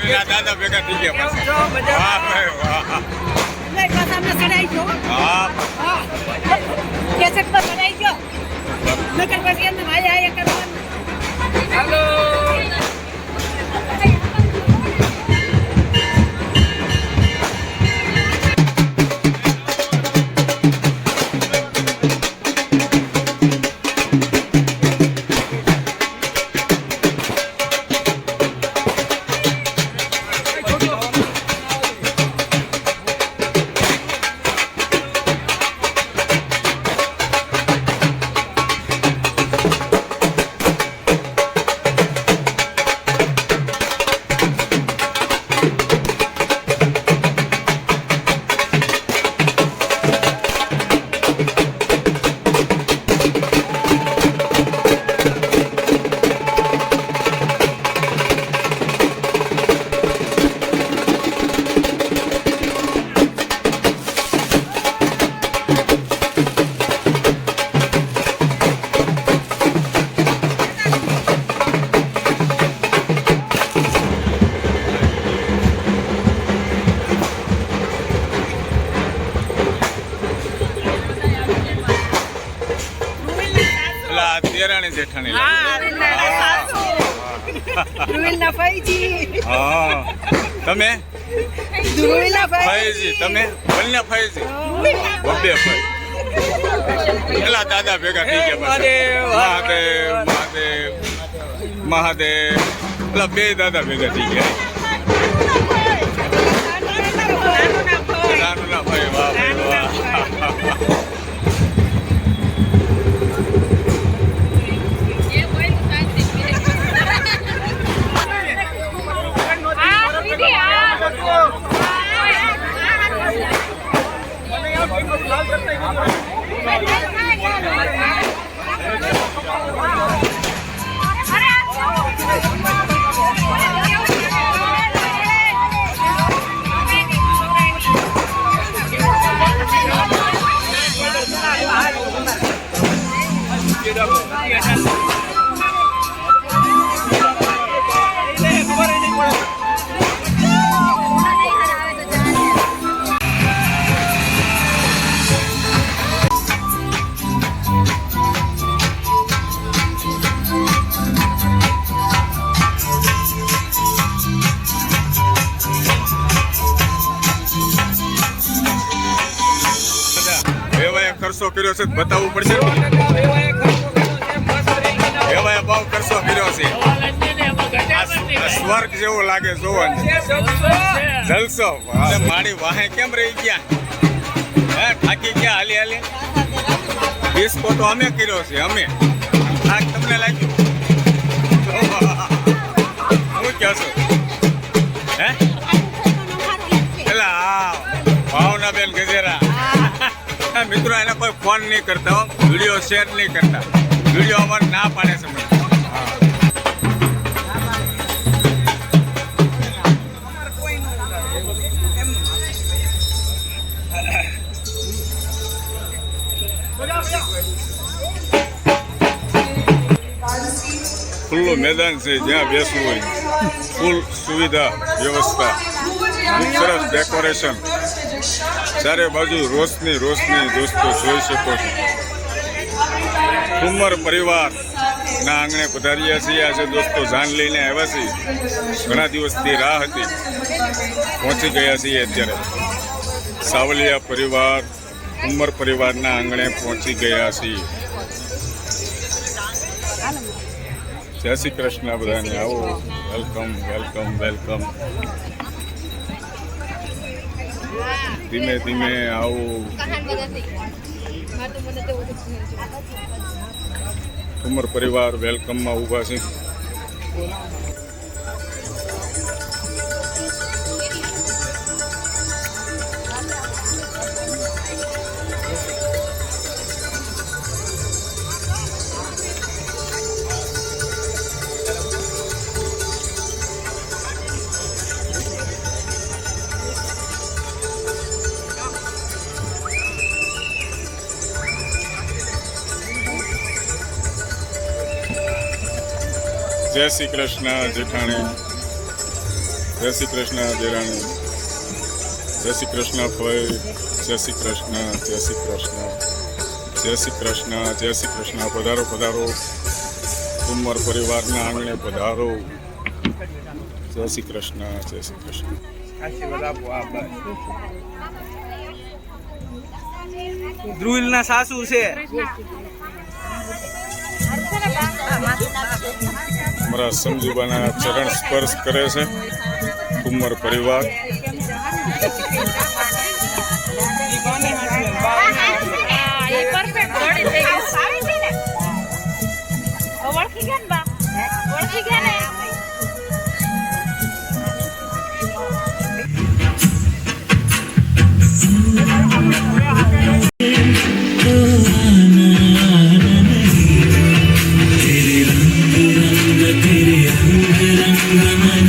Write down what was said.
દાદા ભેગા થઈ ગયા પછી. વાહ ભાઈ વાહ. હેલો. દેરાણી જેઠાણી તમે ફૈજી તમે બન્યા ફૈજી બબ્બે ફઈ પેલા દાદા ભેગા થઈ ગયા મહાદેવ મહાદેવ મહાદેવ પેલા બે દાદા ભેગા થઈ ગયા નાનું ના ભાઈ વાહ ભાઈ વાહ. ખર્ચો કર્યો છે બતાવવું પડશે. એવા ભાવ ખર્ચો કર્યો છે સ્વર્ગ જેવો લાગે જોવાનું. જલસો મારી વાહે કેમ રહી ગયા હે થાકી ગયા હાલી હાલી. ડિસ્કો તો અમે કર્યો છે અમે. થાક તમને લાગ્યું શું કહો છો હે પેલા હા ભાવના બેન ગજેરા મિત્રો એને કોઈ ફોન નહીં કરતા હો વિડીયો શેર નહીં કરતા. વિડીયો અમારે ના પાડે છે મને. ખુલ્લું મેદાન છે જ્યાં બેસવું હોય. ફૂલ સુવિધા વ્યવસ્થા સરસ ડેકોરેશન ચારે બાજુ રોશની રોશની દોસ્તો જોઈ શકો છો. ઠુમ્મર પરિવારના આંગણે પધાર્યા છીએ આજે દોસ્તો. જાન લઈને આવ્યા છીએ. ઘણા દિવસથી રાહ હતી. પહોંચી ગયા છીએ અત્યારે. સાવલિયા પરિવાર ઠુમ્મર પરિવારના આંગણે પહોંચી ગયા છીએ. જય શ્રી કૃષ્ણ બધાને. આવો વેલકમ વેલકમ વેલકમ. ધીમે ધીમે આવો. ઠુમ્મર પરિવાર વેલકમમાં ઊભા છે. જય શ્રી કૃષ્ણ જેઠાણી. જય શ્રી કૃષ્ણ દેરાણી, જય શ્રી કૃષ્ણ ફઈ, જય શ્રી કૃષ્ણ, જય શ્રી કૃષ્ણ, જય શ્રી કૃષ્ણ, જય શ્રી કૃષ્ણ. પધારો પધારો, કુંવર પરિવારના આંગણે પધારો. જય શ્રી કૃષ્ણ, જય શ્રી કૃષ્ણ. ધ્રુવિલના સાસુ છે. અમારા સમજુબાના ચરણ સ્પર્શ કરે છે કુંવર પરિવાર. ઓળખી ગયા ને બા, ઓળખી ગયા ને. तेरे रंग रंग मन